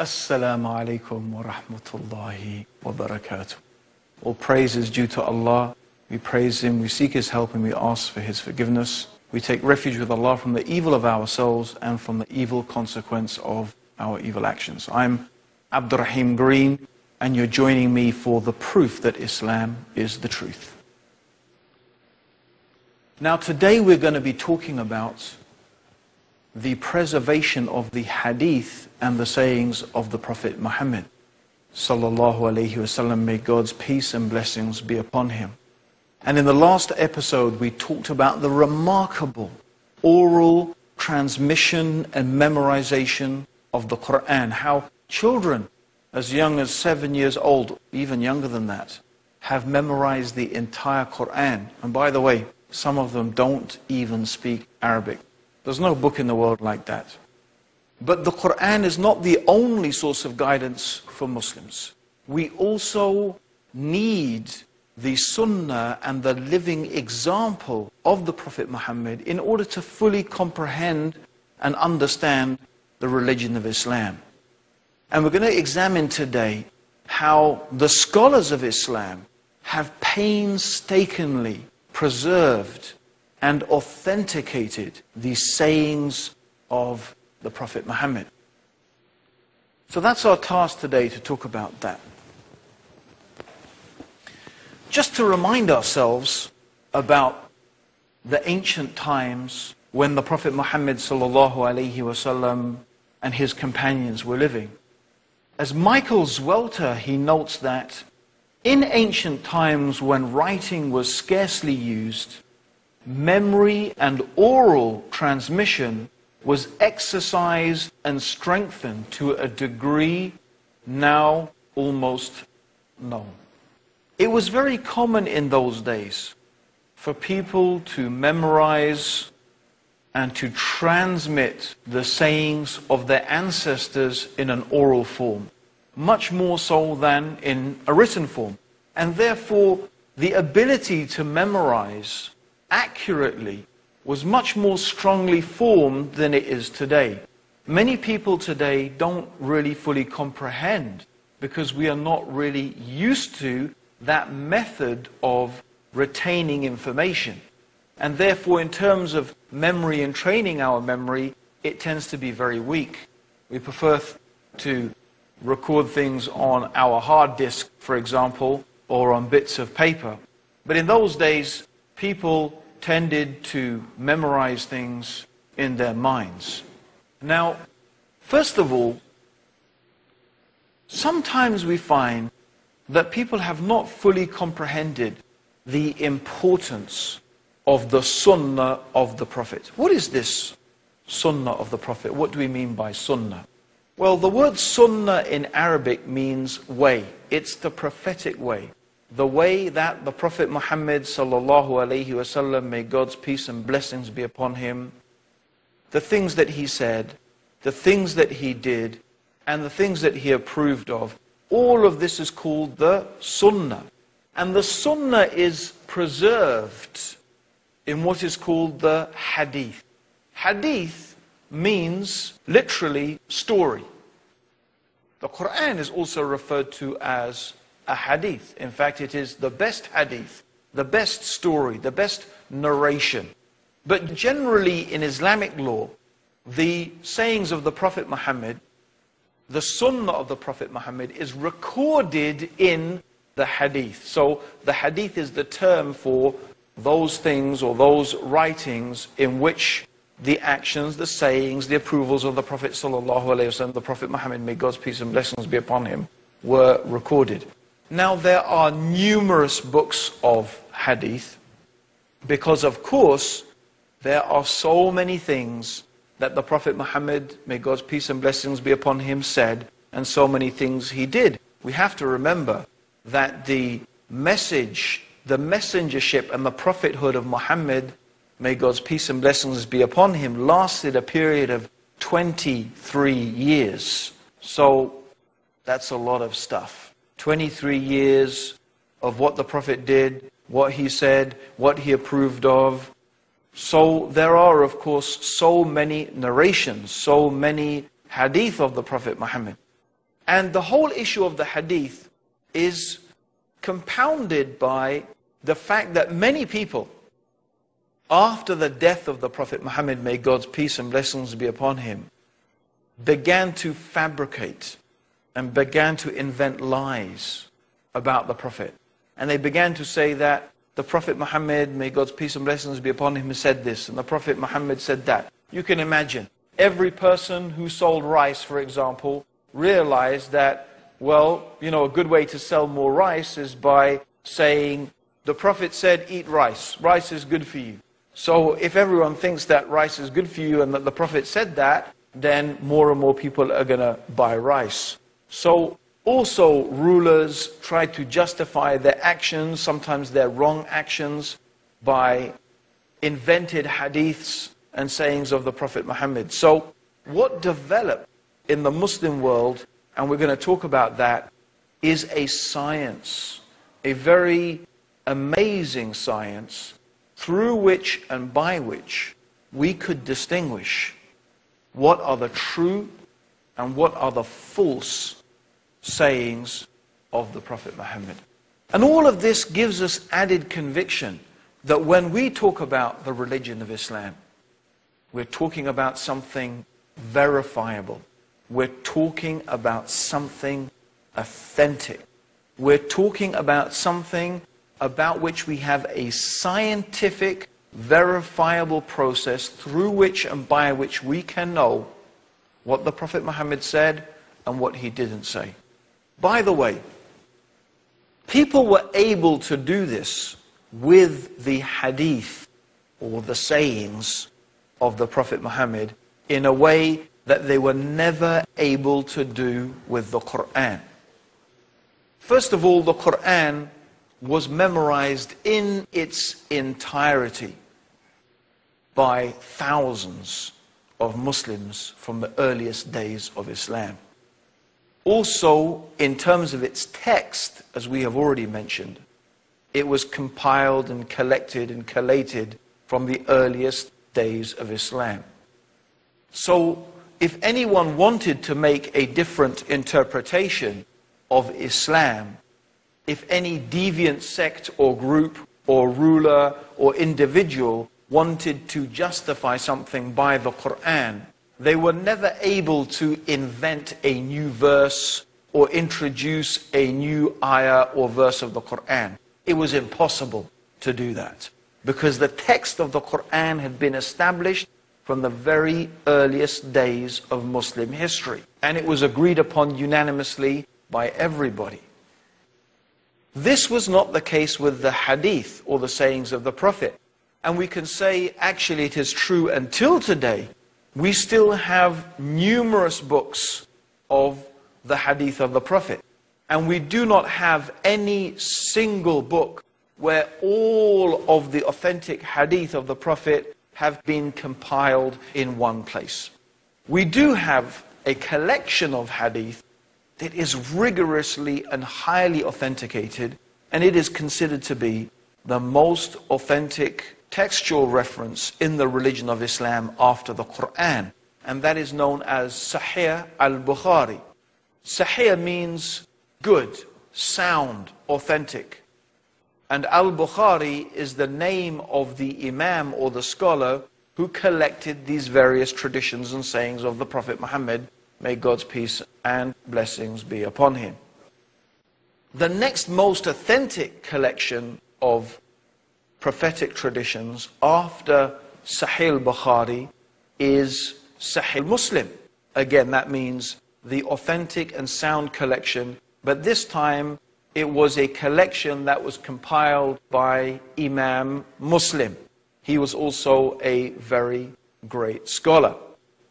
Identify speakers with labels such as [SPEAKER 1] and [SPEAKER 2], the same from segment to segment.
[SPEAKER 1] Assalamu alaikum wa rahmatullahi wa barakatuh. All praise is due to Allah. We praise Him, we seek His help, and we ask for His forgiveness. We take refuge with Allah from the evil of ourselves and from the evil consequence of our evil actions. I'm Abdurahim Green, and you're joining me for the proof that Islam is the truth. Now today we're going to be talking about the preservation of the hadith and the sayings of the Prophet Muhammad sallallahu alaihi wasallam. May God's peace and blessings be upon him. And in the last episode we talked about the remarkable oral transmission and memorization of the Quran. How children as young as 7 years old, even younger than that, have memorized the entire Quran. And by the way, some of them don't even speak Arabic. There's no book in the world like that. But the Quran is not the only source of guidance for Muslims. We also need the Sunnah and the living example of the Prophet Muhammad in order to fully comprehend and understand the religion of Islam. And we're going to examine today how the scholars of Islam have painstakingly preserved and authenticated the sayings of the Prophet Muhammad. So that's our task today, to talk about that. Just to remind ourselves about the ancient times when the Prophet Muhammad sallallahu alaihi wasallam and his companions were living. As Michael Zwelter, he notes that in ancient times when writing was scarcely used, memory and oral transmission was exercised and strengthened to a degree now almost known. It was very common in those days for people to memorize and to transmit the sayings of their ancestors in an oral form, much more so than in a written form. And therefore, the ability to memorize accurately was much more strongly formed than it is today. Many people today don't really fully comprehend because we are not really used to that method of retaining information. And therefore, in terms of memory and training our memory, it tends to be very weak. We prefer to record things on our hard disk, for example, or on bits of paper. But in those days, people tended to memorize things in their minds. Now, first of all, sometimes we find that people have not fully comprehended the importance of the Sunnah of the Prophet. What is this Sunnah of the Prophet? What do we mean by Sunnah? Well, the word Sunnah in Arabic means way. It's the prophetic way. The way that the Prophet Muhammad sallallahu alaihi wasallam, may God's peace and blessings be upon him, the things that he said, the things that he did, and the things that he approved of, all of this is called the Sunnah. And the Sunnah is preserved in what is called the Hadith. Hadith means literally story. The Quran is also referred to as a hadith. In fact, it is the best hadith, the best story, the best narration. But generally in Islamic law, the sayings of the Prophet Muhammad, the Sunnah of the Prophet Muhammad, is recorded in the hadith. So the hadith is the term for those things or those writings in which the actions, the sayings, the approvals of the Prophet sallallahu alaihi wasallam, the Prophet Muhammad, may God's peace and blessings be upon him, were recorded. Now there are numerous books of hadith because of course there are so many things that the Prophet Muhammad, may God's peace and blessings be upon him, said, and so many things he did. We have to remember that the message, the messengership and the prophethood of Muhammad, may God's peace and blessings be upon him, lasted a period of 23 years. So that's a lot of stuff. 23 years of what the Prophet did, what he said, what he approved of. So there are, of course, so many narrations, so many hadith of the Prophet Muhammad. And the whole issue of the hadith is compounded by the fact that many people, after the death of the Prophet Muhammad, may God's peace and blessings be upon him, began to fabricate and began to invent lies about the Prophet. And they began to say that the Prophet Muhammad, may God's peace and blessings be upon him, said this, and the Prophet Muhammad said that. You can imagine, every person who sold rice, for example, realized that, well, a good way to sell more rice is by saying, the Prophet said, eat rice. Rice is good for you. So if everyone thinks that rice is good for you and that the Prophet said that, then more and more people are going to buy rice. So also rulers try to justify their actions, sometimes their wrong actions, by invented hadiths and sayings of the Prophet Muhammad. So what developed in the Muslim world, and we're going to talk about that, is a science, a very amazing science, through which and by which we could distinguish what are the true and what are the false sayings of the Prophet Muhammad. And all of this gives us added conviction that when we talk about the religion of Islam, we're talking about something verifiable. We're talking about something authentic. We're talking about something about which we have a scientific, verifiable process through which and by which we can know what the Prophet Muhammad said and what he didn't say. By the way, people were able to do this with the hadith or the sayings of the Prophet Muhammad in a way that they were never able to do with the Quran. First of all, the Quran was memorized in its entirety by thousands of Muslims from the earliest days of Islam. Also, in terms of its text, as we have already mentioned, it was compiled and collected and collated from the earliest days of Islam. So, if anyone wanted to make a different interpretation of Islam, if any deviant sect or group or ruler or individual wanted to justify something by the Quran, they were never able to invent a new verse or introduce a new ayah or verse of the Quran. It was impossible to do that because the text of the Quran had been established from the very earliest days of Muslim history, and it was agreed upon unanimously by everybody. This was not the case with the hadith or the sayings of the Prophet. And we can say, actually, it is true until today. We still have numerous books of the hadith of the Prophet. And we do not have any single book where all of the authentic hadith of the Prophet have been compiled in one place. We do have a collection of hadith that is rigorously and highly authenticated, and it is considered to be the most authentic textual reference in the religion of Islam after the Quran, and that is known as Sahih al-Bukhari. Sahih means good, sound, authentic. And al-Bukhari is the name of the imam or the scholar who collected these various traditions and sayings of the Prophet Muhammad, may God's peace and blessings be upon him. The next most authentic collection of prophetic traditions after Sahih al-Bukhari is Sahih Muslim. Again, that means the authentic and sound collection, but this time it was a collection that was compiled by Imam Muslim. He was also a very great scholar.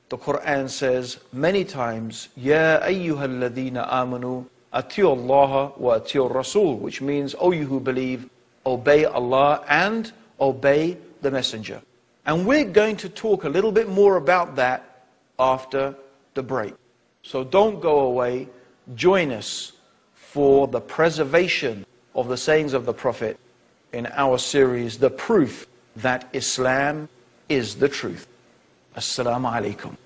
[SPEAKER 1] The Quran says many times, Ya ayyuhalladhina amanu atiyu Allah wa atiyu Rasul, which means, O you who believe, obey Allah and obey the Messenger. And we're going to talk a little bit more about that after the break. So don't go away. Join us for the preservation of the sayings of the Prophet in our series, The Proof That Islam is the Truth. Assalamu alaikum.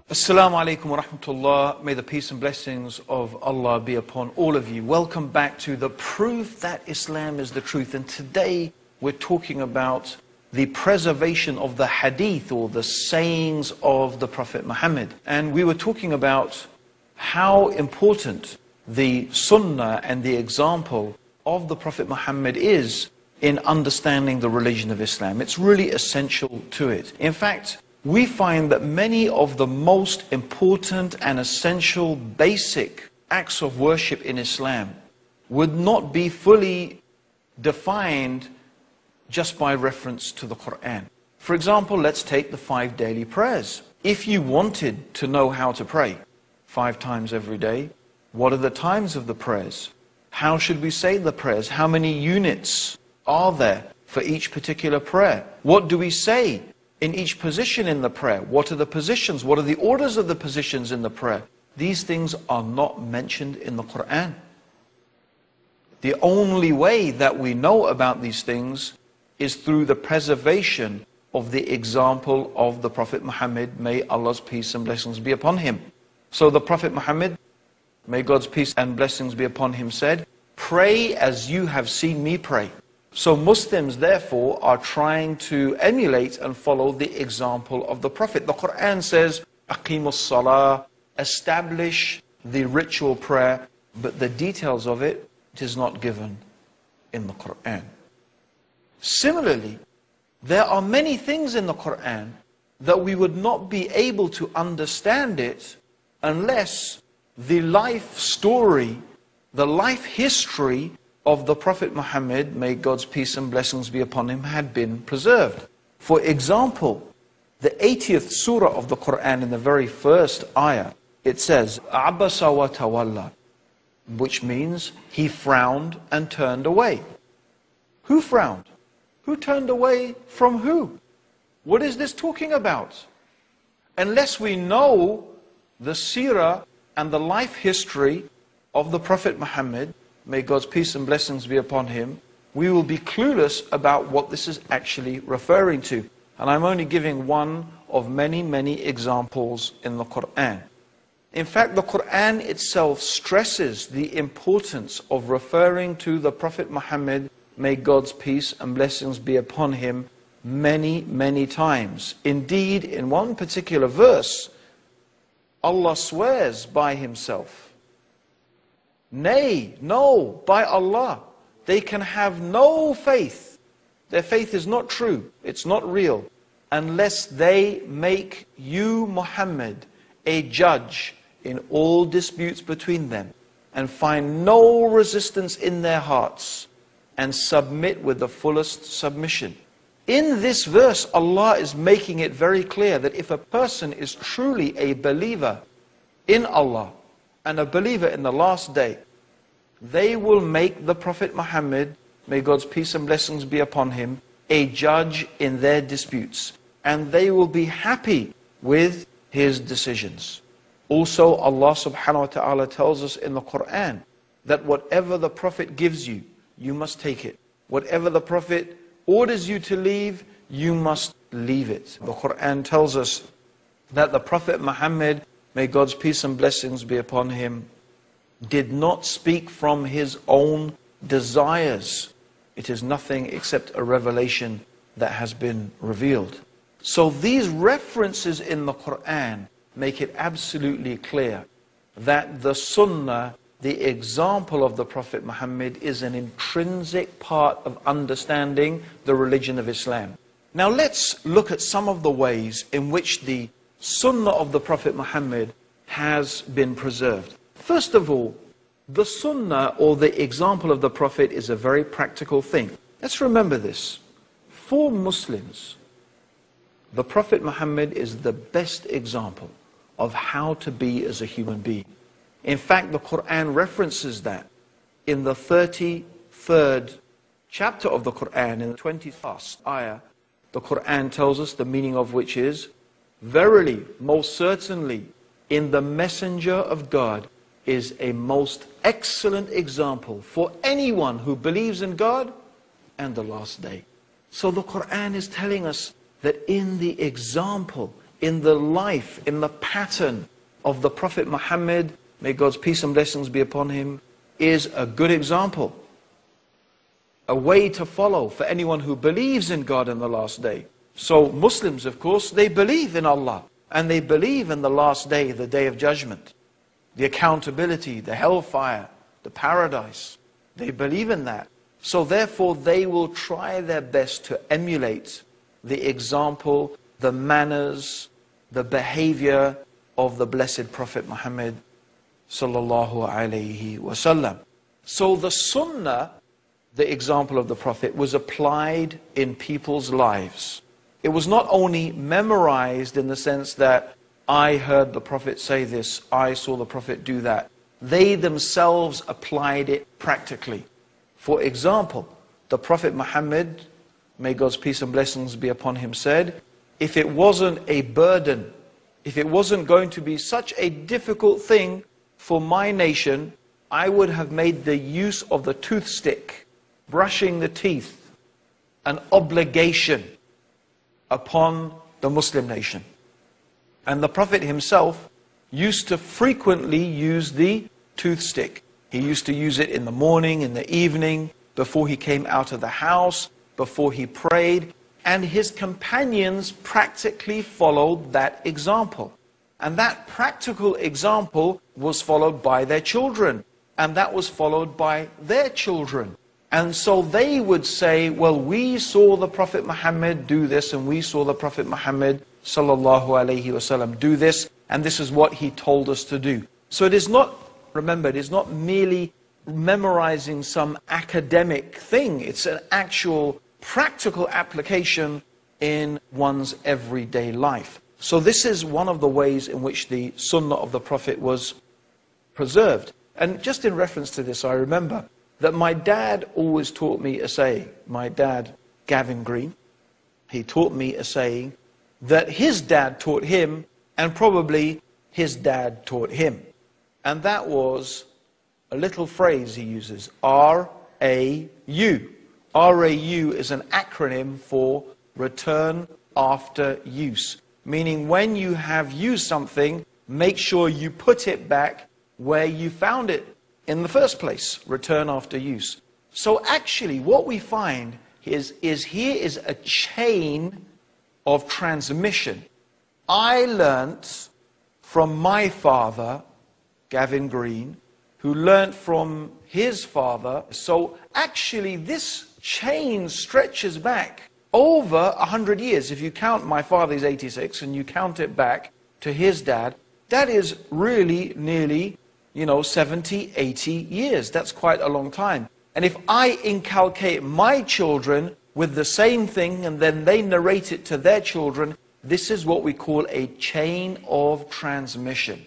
[SPEAKER 1] Assalamu alaikum wa rahmatullah. May the peace and blessings of Allah be upon all of you. Welcome back to the proof that Islam is the truth. And today we're talking about the preservation of the hadith, or the sayings of the Prophet Muhammad. And we were talking about how important the sunnah and the example of the Prophet Muhammad is in understanding the religion of Islam. It's really essential to it. In fact, we find that many of the most important and essential basic acts of worship in Islam would not be fully defined just by reference to the Quran. For example, let's take the 5 daily prayers. If you wanted to know how to pray 5 times every day, what are the times of the prayers? How should we say the prayers? How many units are there for each particular prayer? What do we say in each position in the prayer? What are the positions? What are the orders of the positions in the prayer? These things are not mentioned in the Quran. The only way that we know about these things is through the preservation of the example of the Prophet Muhammad. May Allah's peace and blessings be upon him. So the Prophet Muhammad, may God's peace and blessings be upon him, said, "Pray as you have seen me pray." So Muslims therefore are trying to emulate and follow the example of the Prophet. The Quran says, "Aqimus salah," establish the ritual prayer, but the details of it is not given in the Quran. Similarly, there are many things in the Quran that we would not be able to understand it unless the life story, the life history of the Prophet Muhammad, may God's peace and blessings be upon him, had been preserved. For example, the 80th surah of the Quran, in the very first ayah, it says, "Abasa wa tawalla," which means he frowned and turned away. Who frowned? Who turned away from who? What is this talking about? Unless we know the seerah and the life history of the Prophet Muhammad, may God's peace and blessings be upon him, we will be clueless about what this is actually referring to. And I'm only giving one of many, many examples in the Quran. In fact, the Quran itself stresses the importance of referring to the Prophet Muhammad, may God's peace and blessings be upon him, many, many times. Indeed, in one particular verse, Allah swears by himself. Nay, no, by Allah, they can have no faith. Their faith is not true, it's not real, unless they make you, Muhammad, a judge in all disputes between them, and find no resistance in their hearts, and submit with the fullest submission. In this verse, Allah is making it very clear that if a person is truly a believer in Allah, and a believer in the last day, they will make the Prophet Muhammad, may God's peace and blessings be upon him, a judge in their disputes. And they will be happy with his decisions. Also, Allah subhanahu wa ta'ala tells us in the Quran that whatever the Prophet gives you, you must take it. Whatever the Prophet orders you to leave, you must leave it. The Quran tells us that the Prophet Muhammad, may God's peace and blessings be upon him, did not speak from his own desires. It is nothing except a revelation that has been revealed. So these references in the Quran make it absolutely clear that the Sunnah, the example of the Prophet Muhammad, is an intrinsic part of understanding the religion of Islam. Now let's look at some of the ways in which the Sunnah of the Prophet Muhammad has been preserved. First of all, the Sunnah, or the example of the Prophet, is a very practical thing. Let's remember this. For Muslims, the Prophet Muhammad is the best example of how to be as a human being. In fact, the Quran references that in the 33rd chapter of the Quran, in the 21st ayah. The Quran tells us, the meaning of which is, "Verily, most certainly, in the messenger of God is a most excellent example for anyone who believes in God and the last day." So the Quran is telling us that in the example, in the life, in the pattern of the Prophet Muhammad, may God's peace and blessings be upon him, is a good example. A way to follow for anyone who believes in God in the last day. So Muslims, of course, they believe in Allah. And they believe in the last day, the day of judgment. The accountability, the hellfire, the paradise. They believe in that. So therefore they will try their best to emulate the example, the manners, the behavior of the blessed Prophet Muhammad sallallahu alaihi wasallam. So the sunnah, the example of the Prophet, was applied in people's lives. It was not only memorized in the sense that I heard the Prophet say this, I saw the Prophet do that. They themselves applied it practically. For example, the Prophet Muhammad, may God's peace and blessings be upon him, said, if it wasn't a burden, if it wasn't going to be such a difficult thing for my nation, I would have made the use of the toothstick, brushing the teeth, an obligation upon the Muslim nation. And the Prophet himself used to frequently use the toothstick. He used to use it in the morning, in the evening, before he came out of the house, before he prayed. And his companions practically followed that example. And that practical example was followed by their children. And that was followed by their children. And so they would say, well, we saw the Prophet Muhammad do this, and we saw the Prophet Muhammad sallallahu alaihi wasallam do this, and this is what he told us to do. So it is not, remember, it is not merely memorizing some academic thing. It's an actual practical application in one's everyday life. So this is one of the ways in which the sunnah of the Prophet was preserved. And just in reference to this, I remember that my dad always taught me a saying. My dad, Gavin Green, he taught me a saying that his dad taught him, and probably his dad taught him. And that was a little phrase he uses, R-A-U. R-A-U is an acronym for return after use. Meaning when you have used something, make sure you put it back where you found it in the first place. Return after use. So actually what we find is here is a chain of transmission. I learnt from my father, Gavin Green, who learnt from his father. So actually this chain stretches back over 100 years. If you count, my father is 86, and you count it back to his dad, that is really nearly 70, 80 years. That's quite a long time. And if I inculcate my children with the same thing and then they narrate it to their children, this is what we call a chain of transmission.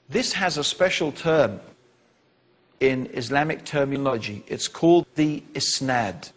[SPEAKER 1] This has a special term in Islamic terminology. It's called the isnad.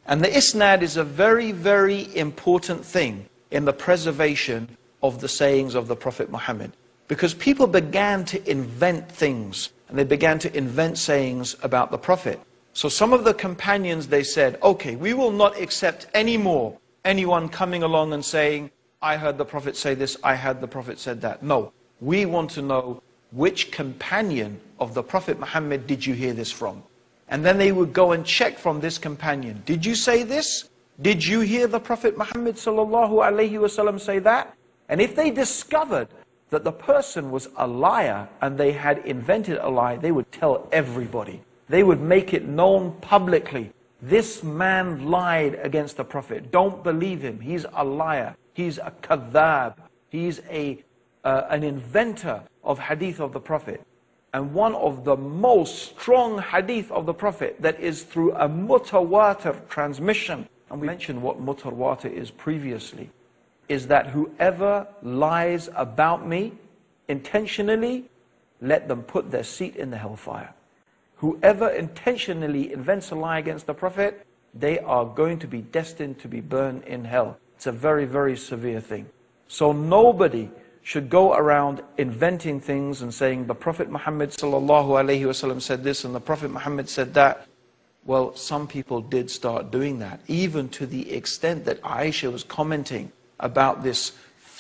[SPEAKER 1] And the isnad is a very, very important thing in the preservation of the sayings of the Prophet Muhammad. Because people began to invent things, and they began to invent sayings about the Prophet. So some of the companions, they said, okay, we will not accept anymore anyone coming along and saying, I heard the Prophet say this, I heard the Prophet said that. No, we want to know which companion of the Prophet Muhammad did you hear this from? And then they would go and check from this companion. Did you say this? Did you hear the Prophet Muhammad sallallahu alaihi wasallam say that? And if they discovered that the person was a liar and they had invented a lie, they would tell everybody. They would make it known publicly. This man lied against the Prophet. Don't believe him. He's a liar. He's a kadhab. He's an inventor of hadith of the Prophet. And one of the most strong hadith of the Prophet that is through a mutawatir transmission, and we mentioned what mutawatir is previously, is that whoever lies about me intentionally, let them put their seat in the hellfire. Whoever intentionally invents a lie against the Prophet, they are going to be destined to be burned in hell. It's a very, very severe thing. So nobody should go around inventing things and saying the Prophet Muhammad sallallahu alaihi wasallam said this and the Prophet Muhammad said that. Well, some people did start doing that, even to the extent that Aisha was commenting about this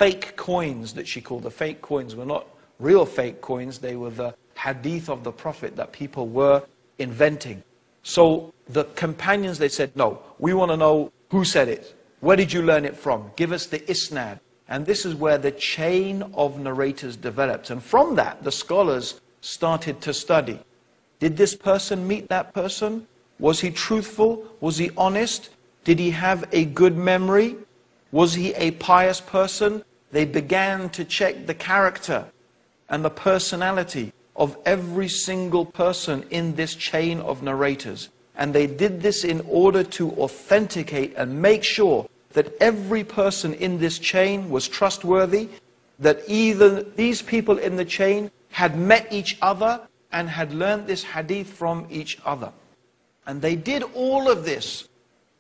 [SPEAKER 1] fake coins that she called. The fake coins were not real fake coins, they were the hadith of the Prophet that people were inventing. So the companions, they said, no, we want to know who said it. Where did you learn it from? Give us the isnad. And this is where the chain of narrators developed. And from that, the scholars started to study. Did this person meet that person? Was he truthful? Was he honest? Did he have a good memory? Was he a pious person? They began to check the character and the personality of every single person in this chain of narrators. And they did this in order to authenticate and make sure that every person in this chain was trustworthy, that either these people in the chain had met each other and had learned this hadith from each other. And they did all of this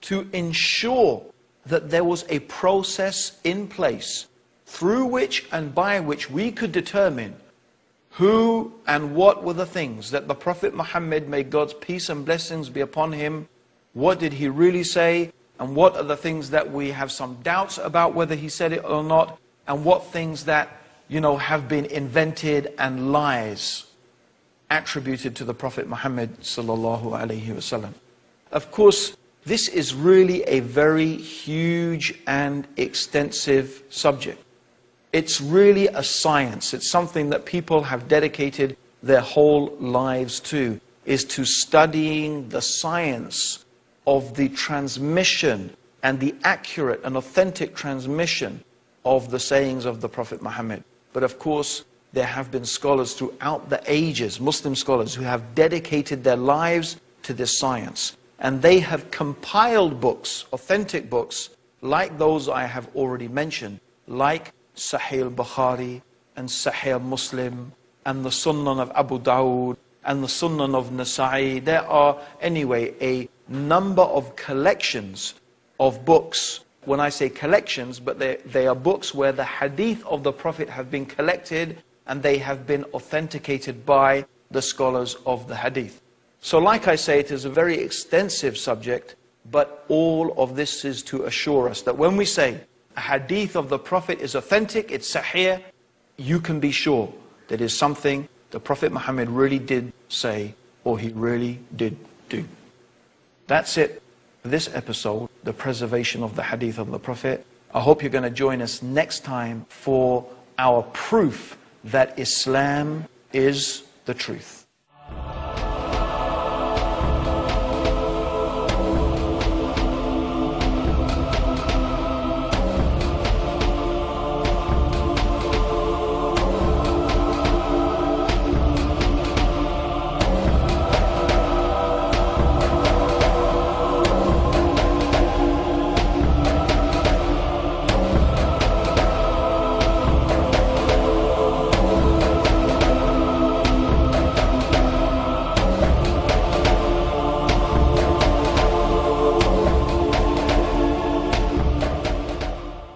[SPEAKER 1] to ensure that there was a process in place through which and by which we could determine who and what were the things that the Prophet Muhammad, may God's peace and blessings be upon him, what did he really say, and what are the things that we have some doubts about whether he said it or not, and what things that, have been invented and lies attributed to the Prophet Muhammad sallallahu alaihi wasallam. Of course, this is really a very huge and extensive subject. It's really a science. It's something that people have dedicated their whole lives to, is to studying the science of the transmission and the accurate and authentic transmission of the sayings of the Prophet Muhammad. But of course, there have been scholars throughout the ages, Muslim scholars, who have dedicated their lives to this science. And they have compiled books, authentic books, like those I have already mentioned, like Sahih al-Bukhari and Sahih Muslim and the Sunan of Abu Dawud and the Sunan of Nasa'i. There are, anyway, a number of collections of books. When I say collections, but they are books where the hadith of the Prophet have been collected and they have been authenticated by the scholars of the hadith. So like I say, it is a very extensive subject, but all of this is to assure us that when we say a hadith of the Prophet is authentic, it's sahih, you can be sure that it is something the Prophet Muhammad really did say or he really did do. That's it for this episode, the preservation of the hadith of the Prophet. I hope you're going to join us next time for our proof that Islam is the truth.